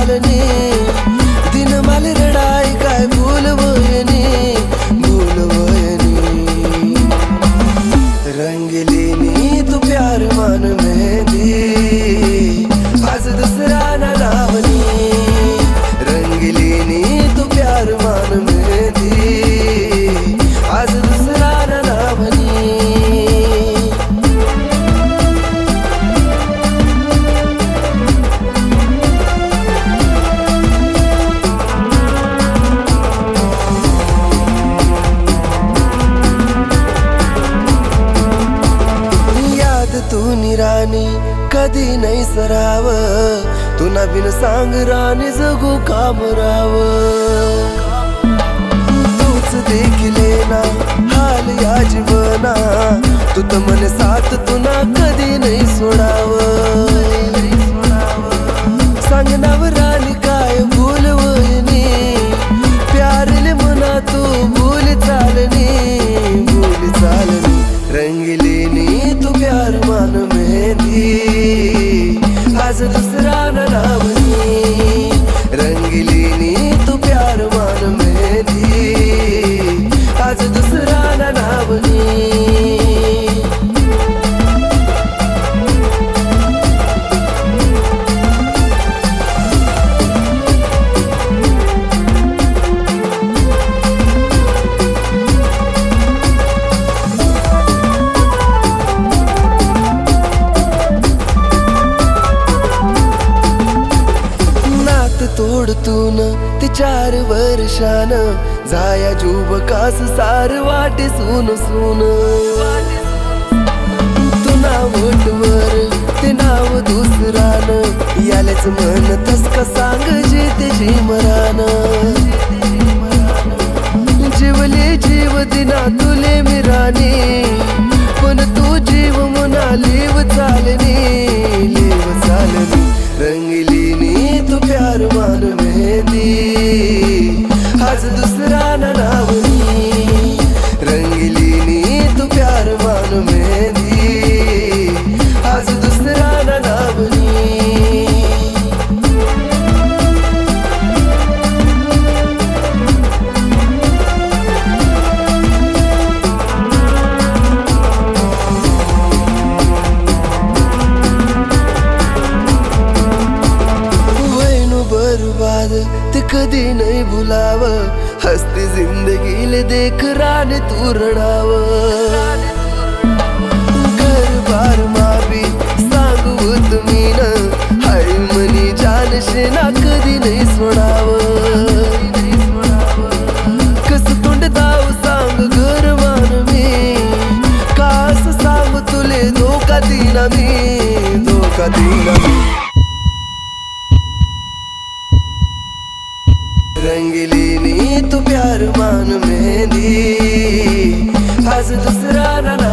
चालनी दिन माल रडाई काय भूल वयनी रंगलीनी तू प्यार मान मेहंदी आज दुसरा ना लावनी रंगलीनी तू प्यार मान मेहंदी आज दुसरा ना लावनी तू निरानी कधी नाही सराव तू ना बिन सांग राणी जगू काम राव तूच देखिले ना हाल या जीवना तू तर मने साथ तू ना कधी नाही सोडाव सांग नाव राणी काय भूल वयनी प्यारले मना तू भूल चालनी रंगलीनी तू प्यार मान मेहंदी आज दुसरा न लावनी रंगलीनी तू प्यार मान मेहंदी आज दुसरा न लावनी तोडतून ती 4 वर्षान जाया जुब कास सार वाटे सून सून तू नावटवर ते नाव दुसरान यालेच म्हणतस का सांग जे ते जीमरान जीवले जीव दिना तुले मिरानी पण तू जीव मना लेव चालनी रंगलीनी तू प्यार मान मेहंदी आज दुसरा न लावनी रंगलीनी तू प्यार मान मेहंदी आज दुसरा न लावनी ते कधी नहीं भुलाव हस्ती जिंदगीले देख राने तू रडाव घर बार मावी सांगू तुम्ही न हाय मनी जानशे ना कधी नाही सोडाव कस तोंड दाव सांग घर मान मी कास सांग तुले धोका दिना मी रंगलीनी तू प्यार मान मेहंदी आज दुसरा ना